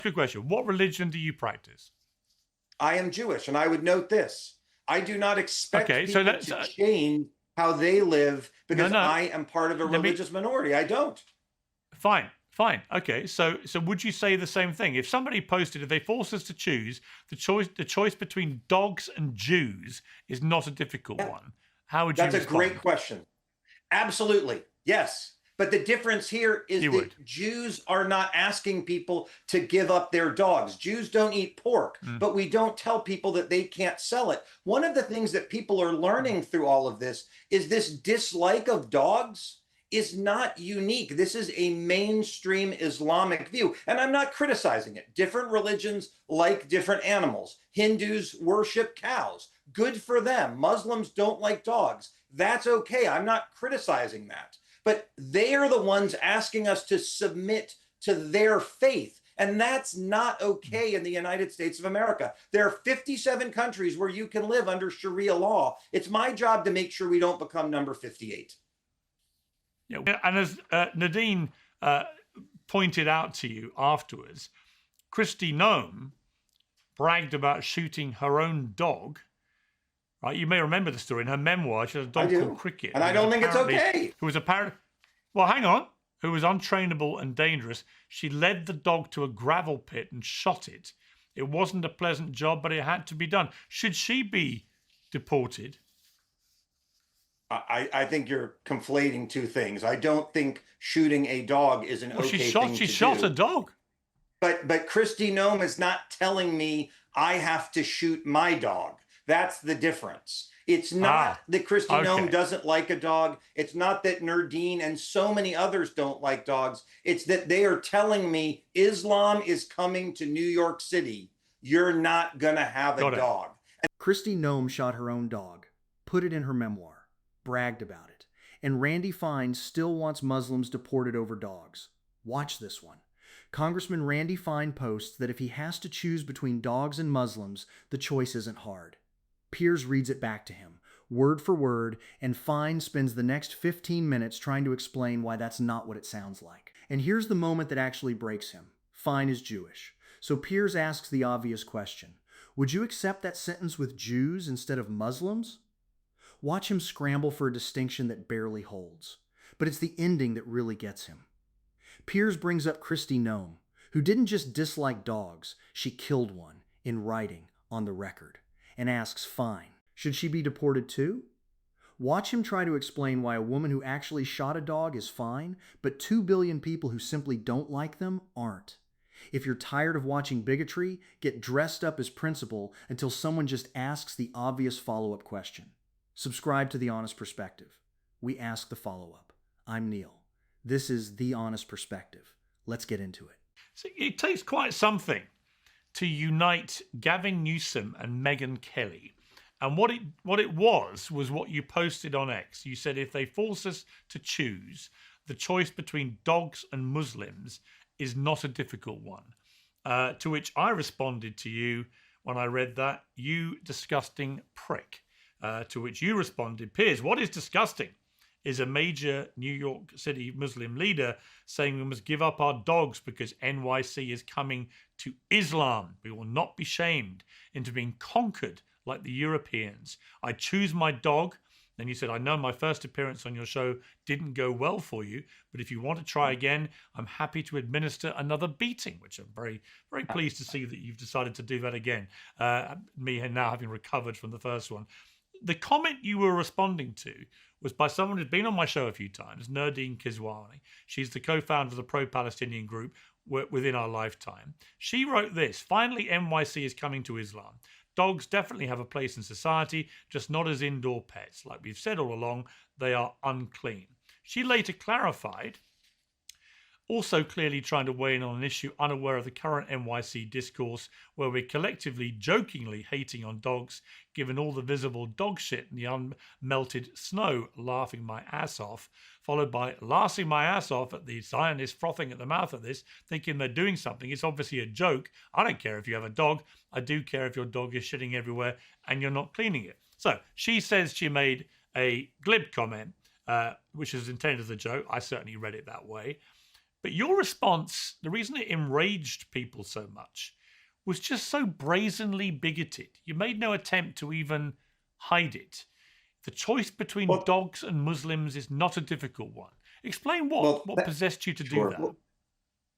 Good question. What religion do you practice? I am Jewish, and I would note this. I do not expect Okay, people to change how they live because I am part of a religious minority. I don't. Fine. Okay, so would you say the same thing? If somebody posted, if they force us to choose, the choice between dogs and Jews is not a difficult one. How would you respond? That's a great question. Absolutely. Yes. But the difference here is that Jews are not asking people to give up their dogs. Jews don't eat pork, but we don't tell people that they can't sell it. One of the things that people are learning through all of this is this dislike of dogs is not unique. This is a mainstream Islamic view, and I'm not criticizing it. Different religions like different animals. Hindus worship cows. Good for them. Muslims don't like dogs. That's okay. I'm not criticizing that. But they are the ones asking us to submit to their faith. And that's not okay in the United States of America. There are 57 countries where you can live under Sharia law. It's my job to make sure we don't become number 58. Yeah, and as Nadine pointed out to you afterwards, Kristi Noem bragged about shooting her own dog. Right, you may remember the story in her memoir. She has a dog called Cricket, and I don't think it's okay. Who was apparently, well, hang on, who was untrainable and dangerous. She led the dog to a gravel pit and shot it. It wasn't a pleasant job, but it had to be done. Should she be deported? I think you're conflating two things. I don't think shooting a dog is an okay thing to do. She shot a dog. But Kristi Noem is not telling me I have to shoot my dog. That's the difference. It's not that Kristi Noem doesn't like a dog. It's not that Nadine and so many others don't like dogs. It's that they are telling me Islam is coming to New York City. You're not going to have a dog. Kristi Noem shot her own dog, put it in her memoir, bragged about it. And Randy Fine still wants Muslims deported over dogs. Watch this one. Congressman Randy Fine posts that if he has to choose between dogs and Muslims, the choice isn't hard. Piers reads it back to him, word for word, and Fine spends the next 15 minutes trying to explain why that's not what it sounds like. And here's the moment that actually breaks him. Fine is Jewish. So Piers asks the obvious question. Would you accept that sentence with Jews instead of Muslims? Watch him scramble for a distinction that barely holds. But it's the ending that really gets him. Piers brings up Kristi Noem, who didn't just dislike dogs, she killed one, in writing, on the record, and asks Fine, should she be deported too? Watch him try to explain why a woman who actually shot a dog is fine, but 2 billion people who simply don't like them aren't. If you're tired of watching bigotry, get dressed up as principle until someone just asks the obvious follow-up question. Subscribe to The Honest Perspective. We ask the follow-up. I'm Neil. This is The Honest Perspective. Let's get into it. So it takes quite something to unite Gavin Newsom and Megyn Kelly. And what it was what you posted on X. You said if they force us to choose, the choice between dogs and Muslims is not a difficult one. To which I responded to you when I read that, you disgusting prick. To which you responded, Piers, what is disgusting is a major New York City Muslim leader saying we must give up our dogs because NYC is coming to Islam. We will not be shamed into being conquered like the Europeans. I choose my dog. Then you said, I know my first appearance on your show didn't go well for you, but if you want to try again, I'm happy to administer another beating, which I'm very, very pleased to see that you've decided to do that again. Me now having recovered from the first one. The comment you were responding to was by someone who's been on my show a few times, Nadine Kiswani. She's the co-founder of the pro-Palestinian group within our lifetime. She wrote this: finally, NYC is coming to Islam. Dogs definitely have a place in society, just not as indoor pets. Like we've said all along, they are unclean. She later clarified, also clearly trying to weigh in on an issue unaware of the current NYC discourse where we're collectively jokingly hating on dogs given all the visible dog shit and the unmelted snow, laughing my ass off, followed by laughing my ass off at the Zionists frothing at the mouth at this, thinking they're doing something. It's obviously a joke. I don't care if you have a dog. I do care if your dog is shitting everywhere and you're not cleaning it. So she says she made a glib comment, which is intended as a joke. I certainly read it that way. But your response, the reason it enraged people so much, was just so brazenly bigoted. You made no attempt to even hide it. The choice between dogs and Muslims is not a difficult one. Explain what possessed you to do that.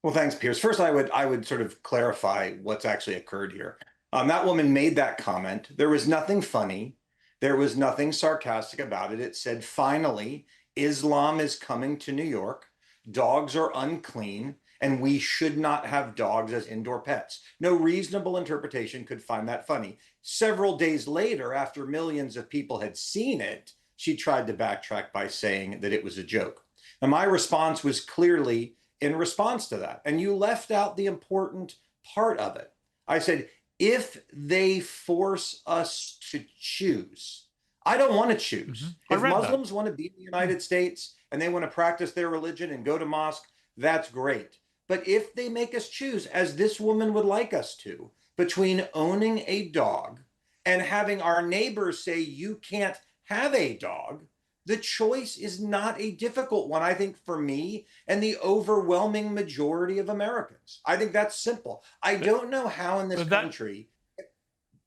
Well, thanks, Piers. First, I would sort of clarify what's actually occurred here. That woman made that comment. There was nothing funny. There was nothing sarcastic about it. It said, finally, Islam is coming to New York. Dogs are unclean, and we should not have dogs as indoor pets. No reasonable interpretation could find that funny. Several days later, after millions of people had seen it, she tried to backtrack by saying that it was a joke. And my response was clearly in response to that. And you left out the important part of it. I said, if they force us to choose, I don't want to choose. If Muslims want to be in the United States and they want to practice their religion and go to mosque, that's great. But if they make us choose, as this woman would like us to, between owning a dog and having our neighbors say you can't have a dog, the choice is not a difficult one, I think, for me and the overwhelming majority of Americans. I think that's simple. I don't know how in this country,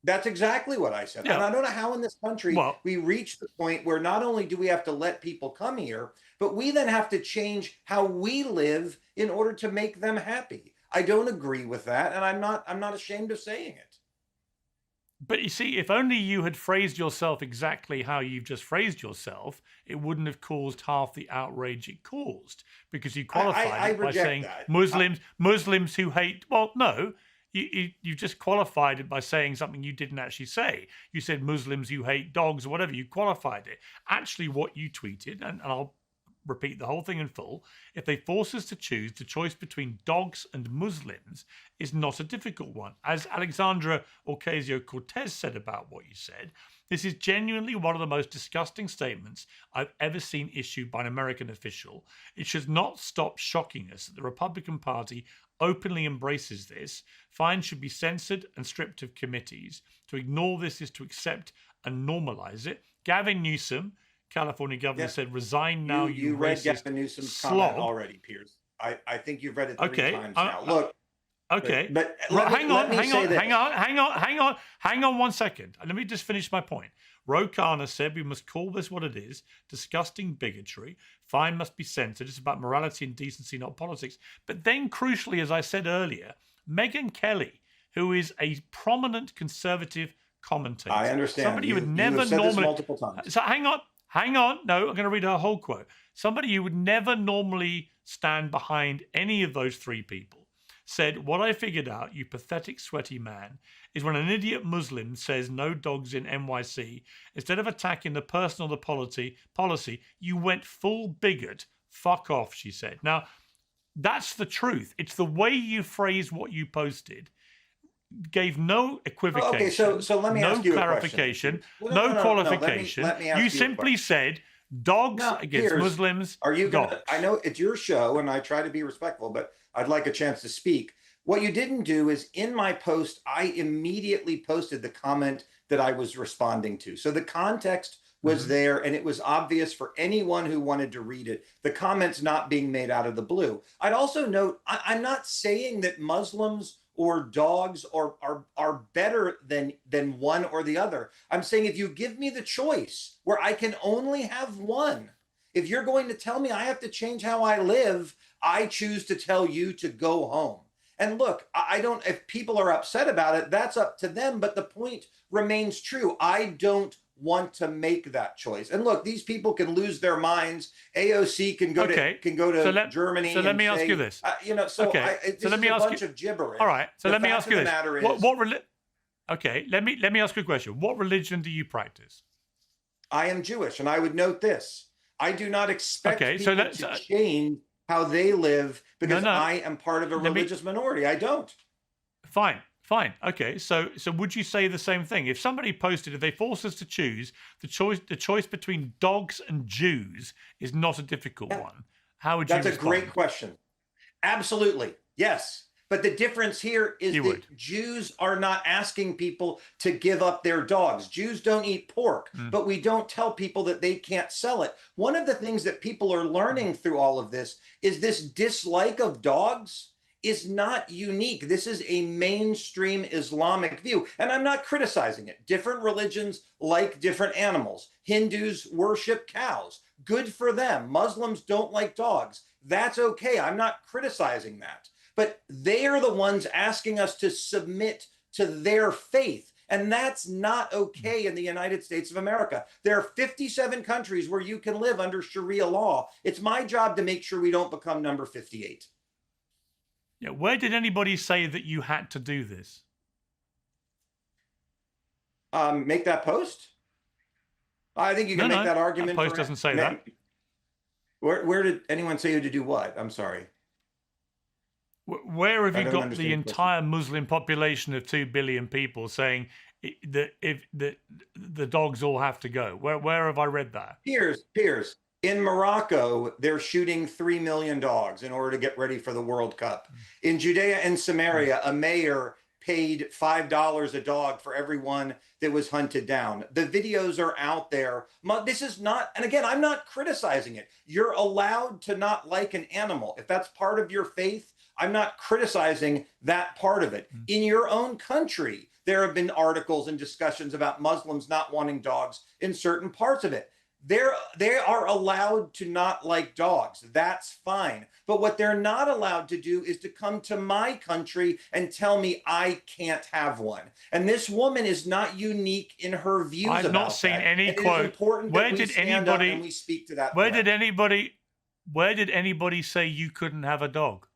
that's exactly what I said. Yeah. And I don't know how in this country we reach the point where not only do we have to let people come here, but we then have to change how we live in order to make them happy. I don't agree with that, and I'm not ashamed of saying it. But you see, if only you had phrased yourself exactly how you've just phrased yourself, it wouldn't have caused half the outrage it caused, because you qualified it by saying that. Muslims who hate. Well, no, you just qualified it by saying something you didn't actually say. You said Muslims who hate dogs or whatever. You qualified it. Actually, what you tweeted, and I'll repeat the whole thing in full. If they force us to choose, the choice between dogs and Muslims is not a difficult one. As Alexandra Ocasio-Cortez said about what you said, this is genuinely one of the most disgusting statements I've ever seen issued by an American official. It should not stop shocking us that the Republican Party openly embraces this. Fine should be censored and stripped of committees. To ignore this is to accept and normalize it. Gavin Newsom, California governor, said, resign now, you read racist Gavin Newsom's slob. comment already, Piers. I think you've read it three times now. Look. Okay. But hang on 1 second. Let me just finish my point. Ro Khanna said we must call this what it is, disgusting bigotry. Fine must be censored. It's about morality and decency, not politics. But then, crucially, as I said earlier, Megyn Kelly, who is a prominent conservative commentator. I understand. Somebody you would never normally. Multiple times. So hang on. No, I'm going to read her whole quote. Somebody you would never normally stand behind any of those three people said, what I figured out, you pathetic, sweaty man, is when an idiot Muslim says no dogs in NYC, instead of attacking the person or the policy, you went full bigot. Fuck off, she said. Now, that's the truth. It's the way you phrased what you posted. Gave no equivocation, okay, so let me ask you clarification, no qualification. Let me ask you simply said dogs against Piers, Muslims. Are you going to? I know it's your show, and I try to be respectful, but I'd like a chance to speak. What you didn't do is, in my post, I immediately posted the comment that I was responding to. So the context was there, and it was obvious for anyone who wanted to read it. The comment's not being made out of the blue. I'd also note, I'm not saying that Muslims or dogs are better than one or the other. I'm saying if you give me the choice where I can only have one, if you're going to tell me I have to change how I live, I choose to tell you to go home. And look, I don't, if people are upset about it, that's up to them. But the point remains true. I don't want to make that choice. And look, these people can lose their minds. AOC can go to Germany. So let me ask you this. So let me ask you of gibberish. All right. So let me ask you this. Let me ask you a question. What religion do you practice? I am Jewish, and I would note this. I do not expect people to change how they live because I am part of a religious minority. I don't. Fine. Okay. So would you say the same thing? If somebody posted, if they force us to choose, the choice between dogs and Jews is not a difficult one. How would you respond? That's a great question. Absolutely. Yes. But the difference here is that Jews are not asking people to give up their dogs. Jews don't eat pork, but we don't tell people that they can't sell it. One of the things that people are learning through all of this is this dislike of dogs is not unique. This is a mainstream Islamic view. And I'm not criticizing it. Different religions like different animals. Hindus worship cows. Good for them. Muslims don't like dogs. That's okay. I'm not criticizing that. But they are the ones asking us to submit to their faith. And that's not okay in the United States of America. There are 57 countries where you can live under Sharia law. It's my job to make sure we don't become number 58. Yeah, where did anybody say that you had to do this? Make that post? I think you can make that argument. That post doesn't say that. Where did anyone say you to do what? I'm sorry. Where have you got the entire Muslim population of 2 billion people saying that if the dogs all have to go? Where have I read that? Piers, in Morocco, they're shooting 3 million dogs in order to get ready for the World Cup. In Judea and Samaria, a mayor paid $5 a dog for everyone that was hunted down. The videos are out there. This is not, and again, I'm not criticizing it. You're allowed to not like an animal. If that's part of your faith, I'm not criticizing that part of it. In your own country, there have been articles and discussions about Muslims not wanting dogs in certain parts of it. They are allowed to not like dogs. That's fine. But what they're not allowed to do is to come to my country and tell me I can't have one. And this woman is not unique in her views about that. I've not seen any quote. Where did anybody? We speak to that. Where did anybody say you couldn't have a dog?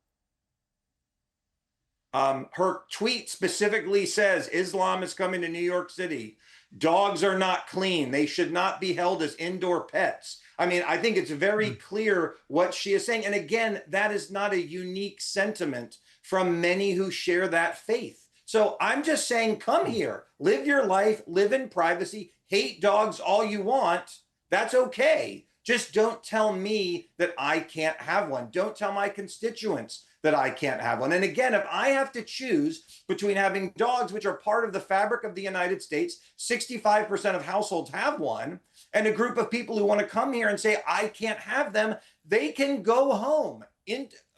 Her tweet specifically says Islam is coming to New York City. Dogs are not clean. They should not be held as indoor pets. I mean, I think it's very clear what she is saying. And again, that is not a unique sentiment from many who share that faith. So I'm just saying, come here, live your life, live in privacy, hate dogs all you want. That's okay. Just don't tell me that I can't have one. Don't tell my constituents that I can't have one. And again, if I have to choose between having dogs, which are part of the fabric of the United States, 65% of households have one, and a group of people who want to come here and say, I can't have them, they can go home.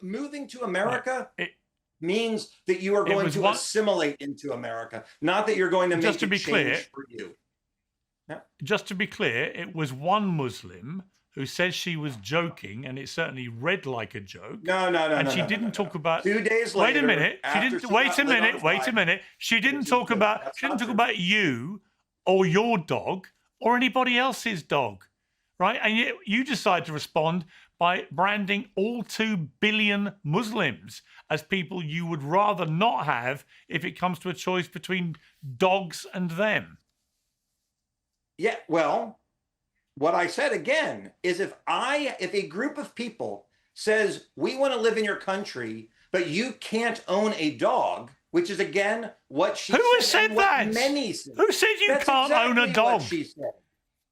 Moving to America means that you are going to assimilate into America, not that you're going to make a change for you. Yeah. Just to be clear, it was one Muslim who says she was joking, and it certainly read like a joke. No. And she didn't talk about. 2 days later. Wait a minute. She didn't. Wait a minute. She didn't talk about. She didn't talk about you, or your dog, or anybody else's dog, right? And yet you decide to respond by branding all 2 billion Muslims as people you would rather not have if it comes to a choice between dogs and them. Yeah. Well. What I said again is if a group of people says, we want to live in your country, but you can't own a dog, which is again what she said. Who has said that? Many said. Who said you can't own a dog? What she said.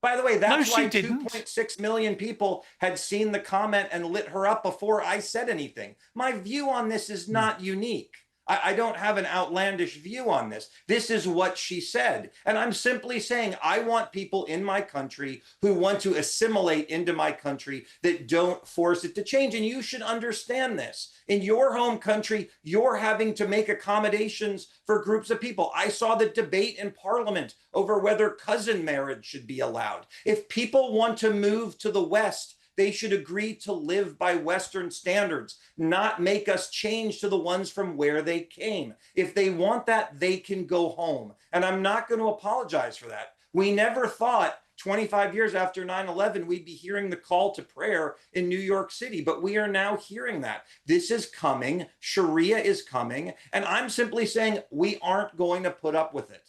By the way, that's why 2.6 million people had seen the comment and lit her up before I said anything. My view on this is not unique. I don't have an outlandish view on this. This is what she said. And I'm simply saying, I want people in my country who want to assimilate into my country that don't force it to change. And you should understand this. In your home country, you're having to make accommodations for groups of people. I saw the debate in Parliament over whether cousin marriage should be allowed. If people want to move to the West, they should agree to live by Western standards, not make us change to the ones from where they came. If they want that, they can go home. And I'm not going to apologize for that. We never thought 25 years after 9/11, we'd be hearing the call to prayer in New York City, but we are now hearing that. This is coming. Sharia is coming. And I'm simply saying we aren't going to put up with it.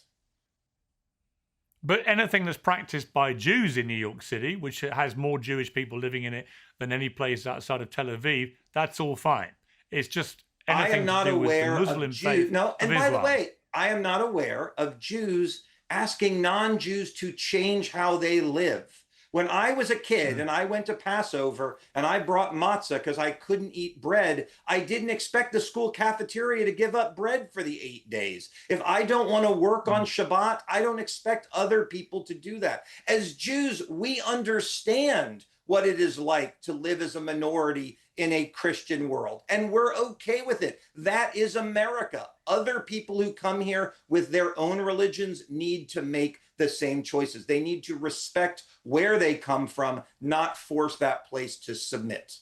But anything that's practiced by Jews in New York City, which has more Jewish people living in it than any place outside of Tel Aviv, that's all fine. It's just anything I am not to do aware with the Muslim of faith. No, and of by Islam. the way, I am not aware of Jews asking non-Jews to change how they live. When I was a kid and I went to Passover and I brought matzah because I couldn't eat bread, I didn't expect the school cafeteria to give up bread for the 8 days. If I don't want to work on Shabbat, I don't expect other people to do that. As Jews, we understand what it is like to live as a minority in a Christian world, and we're okay with it. That is America. Other people who come here with their own religions need to make the same choices. They need to respect where they come from, not force that place to submit.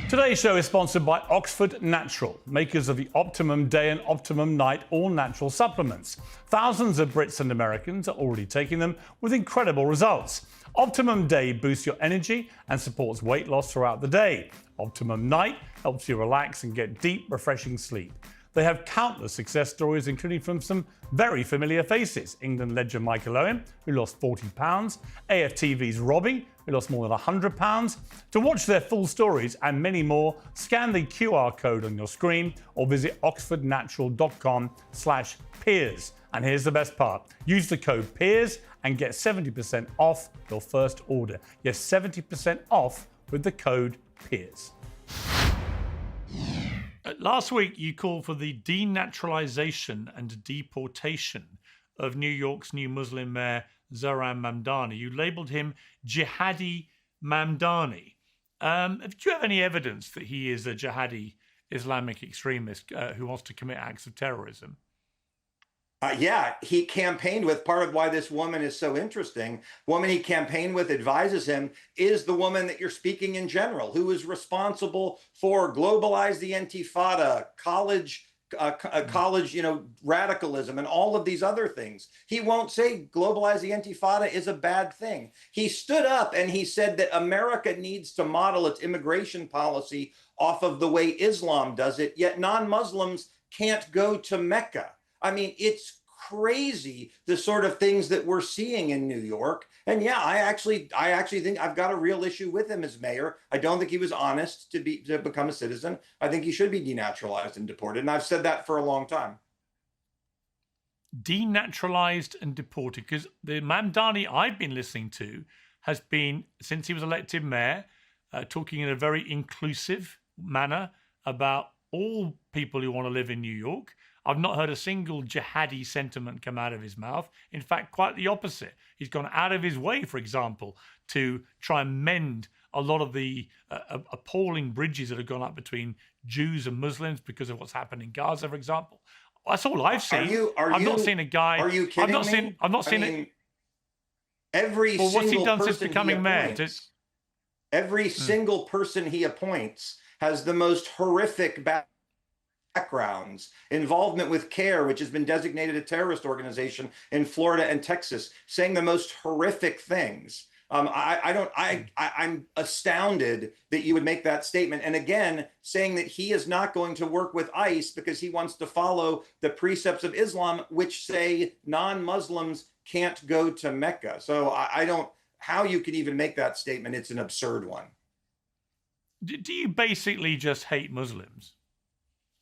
Today's show is sponsored by Oxford Natural, makers of the Optimum Day and Optimum Night all-natural supplements. Thousands of Brits and Americans are already taking them with incredible results. Optimum Day boosts your energy and supports weight loss throughout the day. Optimum Night helps you relax and get deep, refreshing sleep. They have countless success stories, including from some very familiar faces. England legend Michael Owen, who lost 40 pounds, AFTV's Robbie, who lost more than 100 pounds. To watch their full stories and many more, scan the QR code on your screen or visit oxfordnatural.com/Piers. And here's the best part. Use the code Piers and get 70% off your first order. Yes, 70% off with the code Piers. Last week, you called for the denaturalization and deportation of New York's new Muslim mayor, Zohran Mamdani. You labeled him Jihadi Mamdani. Do you have any evidence that he is a jihadi Islamic extremist who wants to commit acts of terrorism? Yeah, he campaigned with. Part of why this woman is so interesting, woman he campaigned with, advises him, is the woman that you're speaking in general, who is responsible for globalize the Intifada, college, radicalism, and all of these other things. He won't say globalize the Intifada is a bad thing. He stood up and he said that America needs to model its immigration policy off of the way Islam does it, yet non-Muslims can't go to Mecca. I mean, it's crazy, the sort of things that we're seeing in New York. And yeah, I actually think I've got a real issue with him as mayor. I don't think he was honest to become a citizen. I think he should be denaturalized and deported. And I've said that for a long time. Denaturalized and deported, because the Mamdani I've been listening to has been, since he was elected mayor, talking in a very inclusive manner about all people who want to live in New York. I've not heard a single jihadi sentiment come out of his mouth. In fact, quite the opposite. He's gone out of his way, for example, to try and mend a lot of the appalling bridges that have gone up between Jews and Muslims because of what's happened in Gaza, for example. That's all I've seen. I've not seen a guy. Are you kidding me? I've not seen it. Every well, what's he single done since person becoming mayor? Every single person he appoints has the most horrific backgrounds, involvement with CARE, which has been designated a terrorist organization in Florida and Texas, saying the most horrific things. I'm astounded that you would make that statement. And again, saying that he is not going to work with ICE because he wants to follow the precepts of Islam, which say non-Muslims can't go to Mecca. So I don't, how you can even make that statement. It's an absurd one. Do you basically just hate Muslims?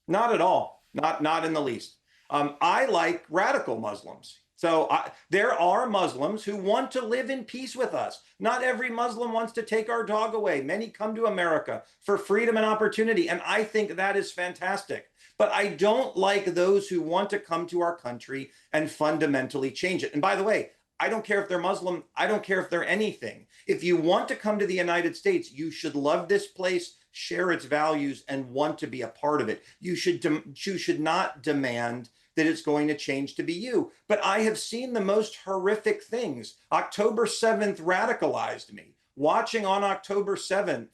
Not at all. Not in the least. I like radical Muslims. So there are Muslims who want to live in peace with us. Not every Muslim wants to take our dog away. Many come to America for freedom and opportunity, and I think that is fantastic. But I don't like those who want to come to our country and fundamentally change it. And by the way, I don't care if they're Muslim. I don't care if they're anything. If you want to come to the United States, you should love this place, share its values, and want to be a part of it. You should not demand that it's going to change to be you. But I have seen the most horrific things. October 7th radicalized me. Watching on October 7th,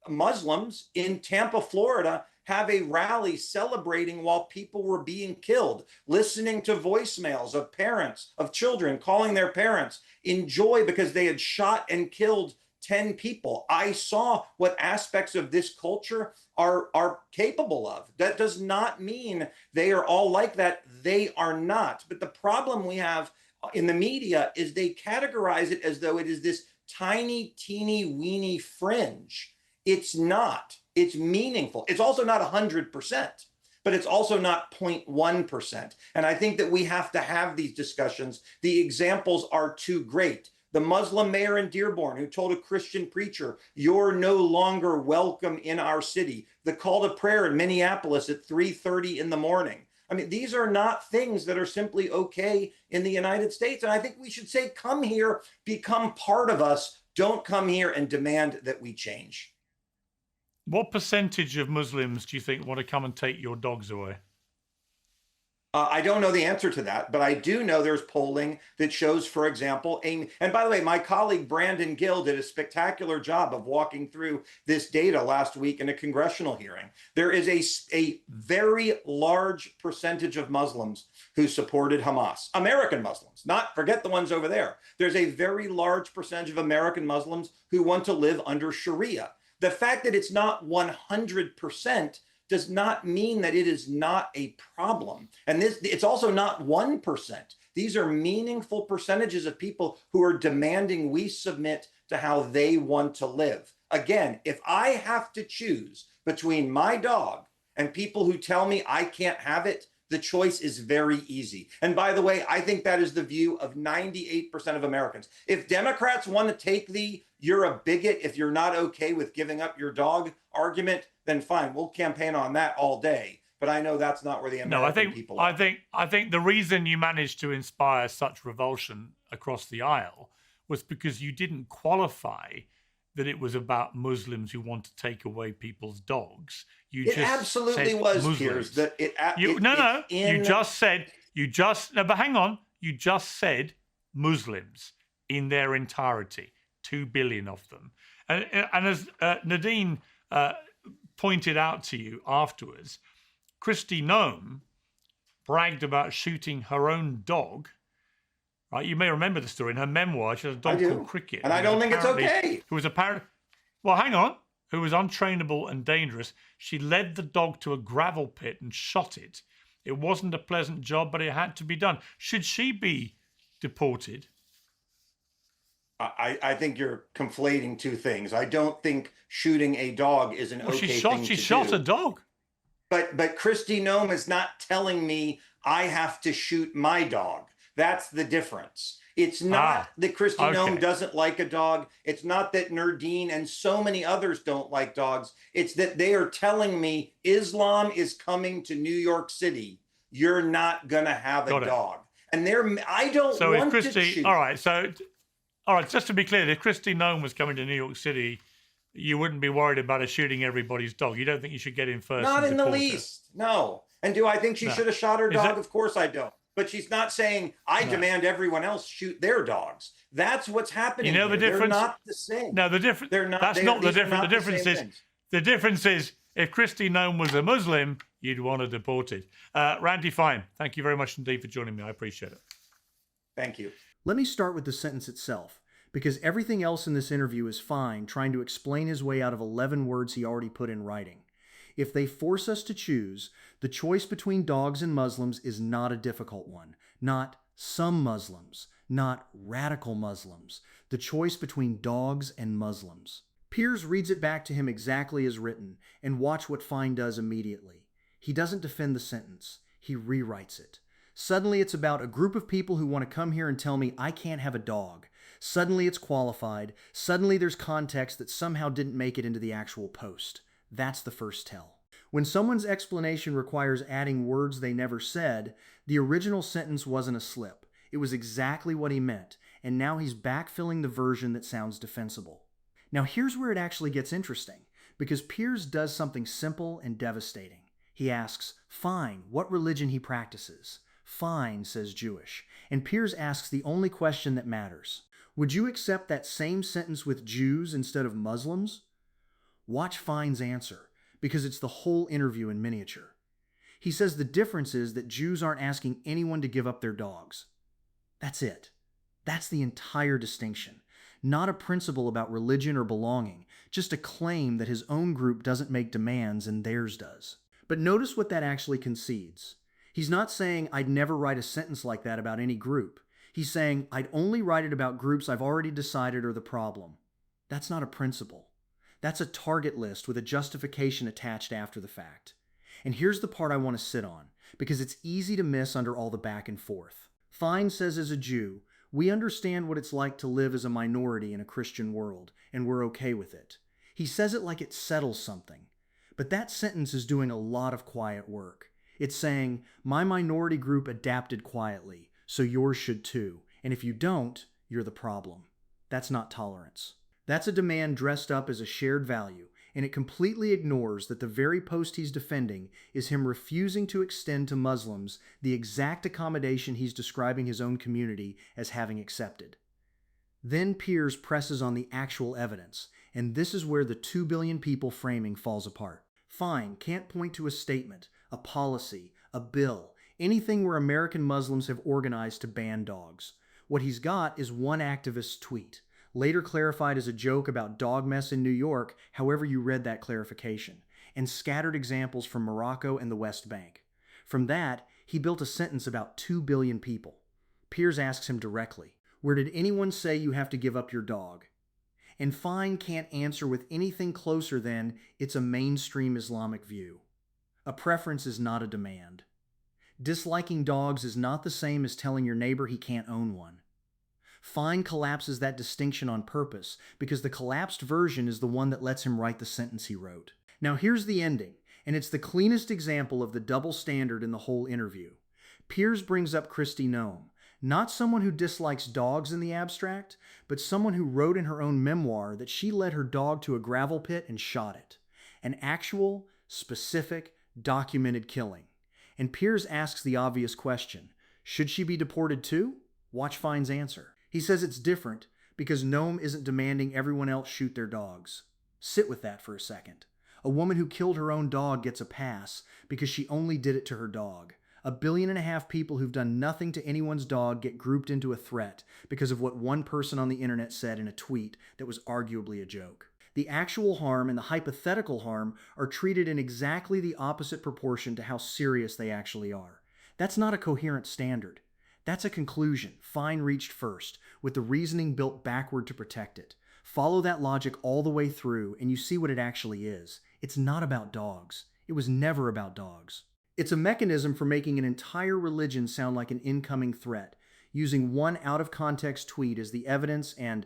Muslims in Tampa, Florida, have a rally celebrating while people were being killed, listening to voicemails of parents, of children calling their parents in joy because they had shot and killed 10 people. I saw what aspects of this culture are capable of. That does not mean they are all like that. They are not. But the problem we have in the media is they categorize it as though it is this tiny, teeny, weeny fringe. It's not. It's meaningful. It's also not 100%, but it's also not 0.1%. And I think that we have to have these discussions. The examples are too great. The Muslim mayor in Dearborn who told a Christian preacher, "You're no longer welcome in our city." The call to prayer in Minneapolis at 3:30 in the morning. I mean, these are not things that are simply okay in the United States. And I think we should say, come here, become part of us. Don't come here and demand that we change. What percentage of Muslims do you think want to come and take your dogs away? I don't know the answer to that, but I do know there's polling that shows, for example, and by the way, my colleague Brandon Gill did a spectacular job of walking through this data last week in a congressional hearing. There is a very large percentage of Muslims who supported Hamas, American Muslims, not forget the ones over there. There's a very large percentage of American Muslims who want to live under Sharia. The fact that it's not 100% does not mean that it is not a problem. And it's also not 1%. These are meaningful percentages of people who are demanding we submit to how they want to live. Again, if I have to choose between my dog and people who tell me I can't have it, the choice is very easy. And by the way, I think that is the view of 98% of Americans. If Democrats want to take the "you're a bigot if you're not okay with giving up your dog" argument, then fine, we'll campaign on that all day. But I know that's not where the American people are. I think the reason you managed to inspire such revulsion across the aisle was because you didn't qualify that it was about Muslims who want to take away people's dogs. It absolutely was, Piers. But you just said Muslims in their entirety, 2 billion of them. And as Nadine pointed out to you afterwards, Kristi Noem bragged about shooting her own dog. Right, you may remember the story in her memoir. She has a dog called Cricket, and I don't think it's okay. Who was untrainable and dangerous. She led the dog to a gravel pit and shot it. It wasn't a pleasant job, but it had to be done. Should she be deported? I think you're conflating two things. I don't think shooting a dog is an okay thing to do. She shot a dog. But Kristi Noem is not telling me I have to shoot my dog. That's the difference. It's not that Kristi Noem doesn't like a dog. It's not that Nerdine and so many others don't like dogs. It's that they are telling me Islam is coming to New York City. You're not going to have a dog. And I don't want to shoot. All right, just to be clear, if Kristi Noem was coming to New York City, you wouldn't be worried about her shooting everybody's dog. You don't think you should get in first? Not in the least, no. And do I think she should have shot her dog? Of course I don't. But she's not saying, I demand everyone else shoot their dogs. That's what's happening. You know the difference? They're not the same. No, the difference. That's not the difference. The difference is if Kristi Noem was a Muslim, you'd want her deported. Randy Fine, thank you very much indeed for joining me. I appreciate it. Thank you. Let me start with the sentence itself, because everything else in this interview is fine trying to explain his way out of 11 words he already put in writing. If they force us to choose, the choice between dogs and Muslims is not a difficult one. Not some Muslims, not radical Muslims. The choice between dogs and Muslims. Piers reads it back to him exactly as written, and watch what Fine does immediately. He doesn't defend the sentence. He rewrites it. Suddenly it's about a group of people who want to come here and tell me I can't have a dog. Suddenly it's qualified. Suddenly there's context that somehow didn't make it into the actual post. That's the first tell. When someone's explanation requires adding words they never said, the original sentence wasn't a slip. It was exactly what he meant, and now he's backfilling the version that sounds defensible. Now here's where it actually gets interesting, because Piers does something simple and devastating. He asks Fine what religion he practices. Fine says Jewish, and Piers asks the only question that matters. Would you accept that same sentence with Jews instead of Muslims? Watch Fine's answer, because it's the whole interview in miniature. He says the difference is that Jews aren't asking anyone to give up their dogs. That's it. That's the entire distinction. Not a principle about religion or belonging, just a claim that his own group doesn't make demands and theirs does. But notice what that actually concedes. He's not saying I'd never write a sentence like that about any group. He's saying I'd only write it about groups I've already decided are the problem. That's not a principle. That's a target list with a justification attached after the fact. And here's the part I want to sit on, because it's easy to miss under all the back and forth. Fine says as a Jew, We understand what it's like to live as a minority in a Christian world, and we're okay with it. He says it like it settles something. But that sentence is doing a lot of quiet work. It's saying, my minority group adapted quietly, so yours should too. And if you don't, you're the problem. That's not tolerance. That's a demand dressed up as a shared value, and it completely ignores that the very post he's defending is him refusing to extend to Muslims the exact accommodation he's describing his own community as having accepted. Then Piers presses on the actual evidence, and this is where the 2 billion people framing falls apart. Fine can't point to a statement, a policy, a bill, anything where American Muslims have organized to ban dogs. What he's got is one activist's tweet, later clarified as a joke about dog mess in New York, however you read that clarification, and scattered examples from Morocco and the West Bank. From that, he built a sentence about 2 billion people. Piers asks him directly, where did anyone say you have to give up your dog? And Fine can't answer with anything closer than it's a mainstream Islamic view. A preference is not a demand. Disliking dogs is not the same as telling your neighbor he can't own one. Fine collapses that distinction on purpose because the collapsed version is the one that lets him write the sentence he wrote. Now here's the ending, and it's the cleanest example of the double standard in the whole interview. Piers brings up Kristi Noem, not someone who dislikes dogs in the abstract, but someone who wrote in her own memoir that she led her dog to a gravel pit and shot it. An actual, specific, documented killing. And Piers asks the obvious question, should she be deported too? Watch Fine's answer. He says it's different because Noem isn't demanding everyone else shoot their dogs. Sit with that for a second. A woman who killed her own dog gets a pass because she only did it to her dog. 1.5 billion people who've done nothing to anyone's dog get grouped into a threat because of what one person on the internet said in a tweet that was arguably a joke. The actual harm and the hypothetical harm are treated in exactly the opposite proportion to how serious they actually are. That's not a coherent standard. That's a conclusion Fine reached first, with the reasoning built backward to protect it. Follow that logic all the way through, and you see what it actually is. It's not about dogs. It was never about dogs. It's a mechanism for making an entire religion sound like an incoming threat, using one out-of-context tweet as the evidence and,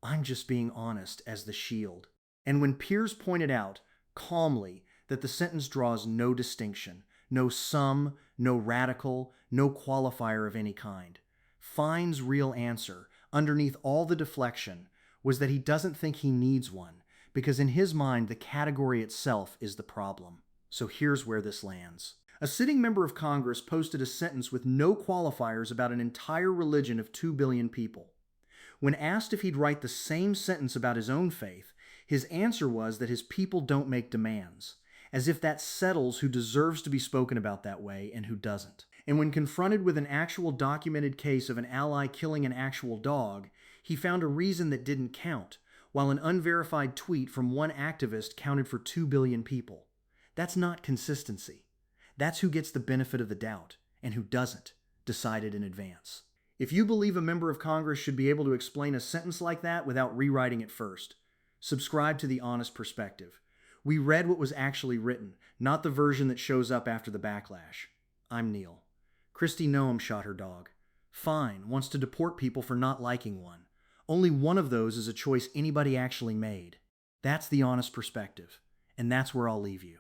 I'm just being honest, as the shield. And when Piers pointed out, calmly, that the sentence draws no distinction, no sum, no radical, no qualifier of any kind, Fine's real answer, underneath all the deflection, was that he doesn't think he needs one, because in his mind the category itself is the problem. So here's where this lands. A sitting member of Congress posted a sentence with no qualifiers about an entire religion of 2 billion people. When asked if he'd write the same sentence about his own faith, his answer was that his people don't make demands, as if that settles who deserves to be spoken about that way and who doesn't. And when confronted with an actual documented case of an ally killing an actual dog, he found a reason that didn't count, while an unverified tweet from one activist counted for 2 billion people. That's not consistency. That's who gets the benefit of the doubt, and who doesn't, decided in advance. If you believe a member of Congress should be able to explain a sentence like that without rewriting it first, subscribe to The Honest Perspective. We read what was actually written, not the version that shows up after the backlash. I'm Neil. Kristi Noem shot her dog. Fine wants to deport people for not liking one. Only one of those is a choice anybody actually made. That's The Honest Perspective, and that's where I'll leave you.